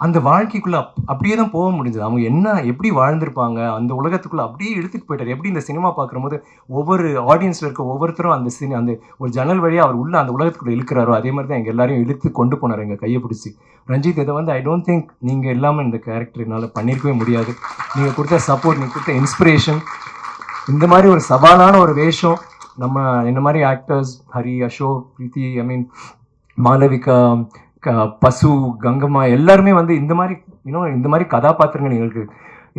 அந்த வாழ்க்கைக்குள்ள அப்படியே தான் போக முடிஞ்சது. அவங்க என்ன எப்படி வாழ்ந்திருப்பாங்க, அந்த உலகத்துக்குள்ள அப்படியே இழுத்துட்டு போயிட்டாரு. எப்படி இந்த சினிமா பார்க்கும்போது ஒவ்வொரு ஆடியன்ஸ்ல இருக்க ஒவ்வொருத்தரும் அந்த ஒரு ஜன்னல் வழியா அவர் உள்ள அந்த உலகத்துக்குள்ள இழுக்கிறாரோ, அதே மாரி தான் எங்க எல்லாரையும் இழுத்து கொண்டு போனாரு எங்க கைய பிடிச்சு. ரஞ்சித் இத வந்து ஐ டோன்ட் திங்க் நீங்க இல்லாம இந்த கேரக்டர் என்னால பண்ணியிருக்கவே முடியாது. நீங்க குடுத்த சப்போர்ட், நீங்க குடுத்த இன்ஸ்பிரேஷன், இந்த மாரி ஒரு சவாலான ஒரு வேஷம் நம்ம என்ன மாரி ஆக்டர்ஸ் ஹரி, அசோக், பிரீத்தி, ஐ மீன் மாளவிகா, பசு, கங்கம்மா எல்லாருமே வந்து இந்த மாதிரி இந்த மாதிரி கதாபாத்திரங்கள் எங்களுக்கு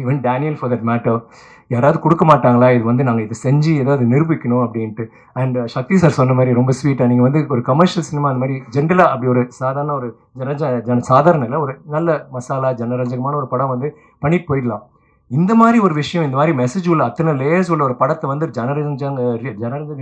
even Daniel for that matter யாராவது கொடுக்க மாட்டாங்களா இது வந்து நாங்கள் இதை செஞ்சு ஏதாவது நிரூபிக்கணும் அப்படின்ட்டு. அண்ட் சக்தி சார் சொன்ன மாதிரி ரொம்ப ஸ்வீட்டாக நீங்கள் வந்து ஒரு கமர்ஷியல் சினிமா அந்த மாதிரி ஜென்ரலாக அப்படி ஒரு சாதாரண ஒரு சாதாரண இல்லை ஒரு நல்ல மசாலா ஜனரஞ்சகமான ஒரு படம் வந்து பண்ணிட்டு போயிடலாம். இந்த மாதிரி ஒரு விஷயம் இந்த மாதிரி மெசேஜ் உள்ள அத்தனை லேயர்ஸ் உள்ள ஒரு படத்தை வந்து ஜனரஞ்சக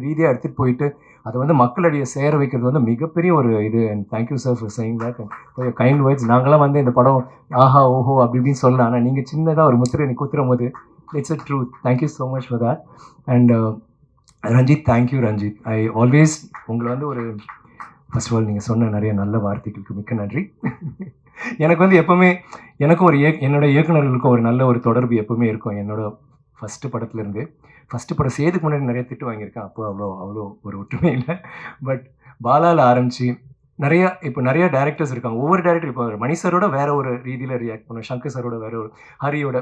ரீதியாக எடுத்துகிட்டு போயிட்டு அதை வந்து மக்களிடையே சேர வைக்கிறது வந்து மிகப்பெரிய ஒரு இது. And thank you sir for saying that and kind words. நாங்களாம் வந்து இந்த படம் ஆஹா ஓஹோ அப்படி இப்படின்னு சொல்லலாம், ஆனால் நீங்கள் சின்னதாக ஒரு முத்திரை நீ குத்துரும் போது it's a truth. Thank you so much for that. And Ranjith, thank you Ranjith. I always உங்களை வந்து ஒரு ஃபர்ஸ்ட் ஆஃப் ஆல் நீங்கள் சொன்ன நிறைய நல்ல வார்த்தைகளுக்கு மிக்க நன்றி. எனக்கு வந்து எப்போவுமே எனக்கும் என்னோட இயக்குநர்களுக்கும் ஒரு நல்ல ஒரு தொடர்பு எப்போவுமே இருக்கும். என்னோட ஃபஸ்ட்டு படத்துலேருந்து ஃபஸ்ட்டு படம் செய்யறதுக்கு முன்னாடி நிறைய திட்டு வாங்கியிருக்கேன். அப்போ அவ்வளோ ஒரு ஒற்றுமை இல்லை. பட் பாலாவில் ஆரம்பித்து நிறைய டேரக்டர்ஸ் இருக்காங்க. ஒவ்வொரு டேரக்டர் இப்போ மணி சாரோட வேற ஒரு ரீதியில் ரியாக்ட் பண்ணுவோம், சங்கர் சாரோட வேற ஒரு, ஹரியோட,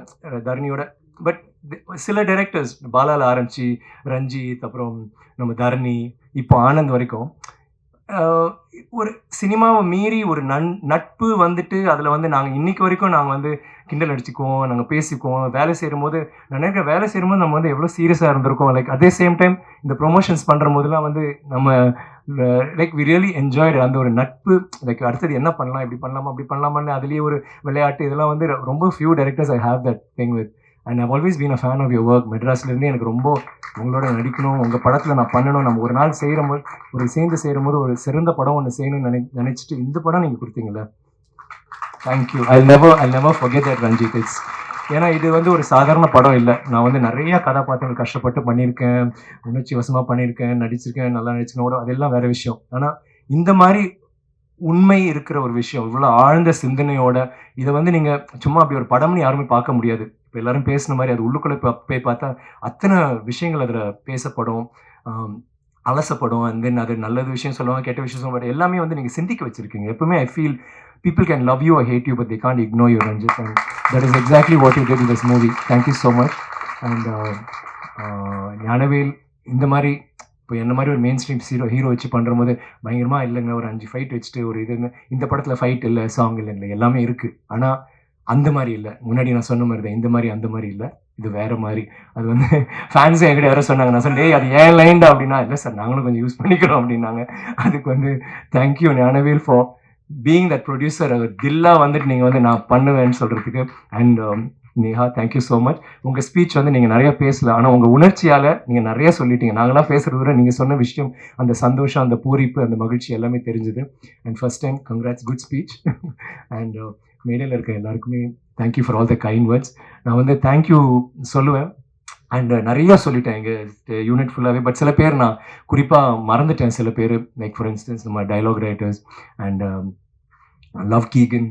தரணியோட. பட் சில டைரக்டர்ஸ் பாலாவில் ஆரம்பித்து ரஞ்சித், அப்புறம் நம்ம தரணி, இப்போ ஆனந்த் வரைக்கும் ஒரு சினிமாவை மீறி ஒரு நட்பு வந்துட்டு அதில் வந்து நாங்கள் இன்னைக்கு வரைக்கும் நாங்கள் வந்து கிண்டல் அடிச்சுக்குவோம், நாங்கள் பேசிக்குவோம். வேலை செய்யும்போது நினைக்கிற வேலை செய்யும்போது நம்ம வந்து எவ்வளோ சீரியஸாக இருந்திருக்கோம். லைக் அதே சேம் டைம் இந்த ப்ரொமோஷன்ஸ் பண்ணுற போதெல்லாம் வந்து நம்ம லைக் வி ரியலி என்ஜாய்டு அந்த ஒரு நட்பு. லைக் அடுத்தது என்ன பண்ணலாம், இப்படி பண்ணலாமா அப்படி பண்ணலாமான்னு அதுலேயே ஒரு விளையாட்டு இதெல்லாம் வந்து ரொம்ப few directors I have that thing with. And I've always been a fan of your work. மெட்ராஸ்லேருந்து எனக்கு ரொம்ப உங்களோட நடிக்கணும், உங்கள் படத்தில் நான் பண்ணணும், நம்ம ஒரு நாள் சேர்ந்து செய்யும்போது ஒரு சிறந்த படம் ஒன்று செய்யணும்னு நினச்சிட்டு இந்த படம் நீங்கள் கொடுத்தீங்களே, thank you. I never forget that Ranjith. It's ஏன்னா இது வந்து ஒரு சாதாரண படம் இல்லை. நான் வந்து நிறைய கதாபாத்திரங்கள் கஷ்டப்பட்டு பண்ணியிருக்கேன், உணர்ச்சி வசமாக பண்ணியிருக்கேன், நடிச்சிருக்கேன், நல்லா நடிச்சிருக்கேன், அதெல்லாம் வேற விஷயம். ஆனால் இந்த மாதிரி உண்மை இருக்கிற ஒரு விஷயம், இவ்வளோ ஆழ்ந்த சிந்தனையோட இதை வந்து நீங்கள் சும்மா அப்படி ஒரு படம்னு யாருமே பார்க்க முடியாது. இப்போ எல்லாரும் பேசின மாதிரி அது உள்ளுக்குள்ளே போய் பார்த்தா அத்தனை விஷயங்கள் அதில் பேசப்படும், அலசப்படும். அண்ட் தென் அது நல்லது விஷயம் சொல்லுவாங்க, கெட்ட விஷயம் சொல்லுவாங்க, எல்லாமே வந்து நீங்கள் சிந்திக்க வச்சுருக்கீங்க. எப்பவுமே I feel people can love you or hate you, but they can't ignore you, Ranjit. And that is exactly what you did in this movie. Thank you so much. And Gnanavel இந்த மாதிரி இப்போ என்ன மாதிரி ஒரு மெயின் ஸ்ட்ரீம் ஹீரோ வச்சு பண்ணுற போது பயங்கரமாக இல்லைங்க, ஒரு 5 ஃபைட் வச்சுட்டு ஒரு இதுன்னு. இந்த படத்தில் ஃபைட் இல்லை, சாங் இல்லை, எல்லாமே இருக்குது. ஆனால் அந்த மாதிரி இல்லை. முன்னாடி நான் சொன்ன மாதிரி தான், இந்த மாதிரி அந்த மாதிரி இல்லை, இது வேற மாதிரி. அது வந்து ஃபேன்ஸே என்கிட்ட யாரோ சொன்னாங்க, நான் சொன்னேன் அது ஏன் லைன்டா அப்படின்னா, இல்லை சார் நாங்களும் கொஞ்சம் யூஸ் பண்ணிக்கிறோம் அப்படின்னாங்க. அதுக்கு வந்து thank you Gnanavel for being that producer. தில்லா வந்துட்டு நீங்கள் வந்து நான் பண்ணுவேன்னு சொல்கிறதுக்கு. And Neha, thank you so much. உங்கள் ஸ்பீச் வந்து நீங்கள் நிறையா பேசல, ஆனால் உங்கள் உணர்ச்சியால் நீங்கள் நிறையா சொல்லிட்டீங்க. நாங்களாம் பேசுகிறத விட நீங்கள் சொன்ன விஷயம், அந்த சந்தோஷம், அந்த பூரிப்பு, அந்த மகிழ்ச்சி எல்லாமே தெரிஞ்சுது. And first time congrats, good speech. And மேடையில் இருக்க எல்லாருக்குமே thank you for all the kind words. நான் வந்து தேங்க்யூ சொல்லுவேன். அண்ட் நிறையா சொல்லிட்டேன் எங்கள் யூனிட் ஃபுல்லாகவே. பட் சில பேர் நான் குறிப்பாக மறந்துட்டேன். சில பேர் லைக் ஃபார் இன்ஸ்டன்ஸ் நம்ம dialogue writers and love Keegan,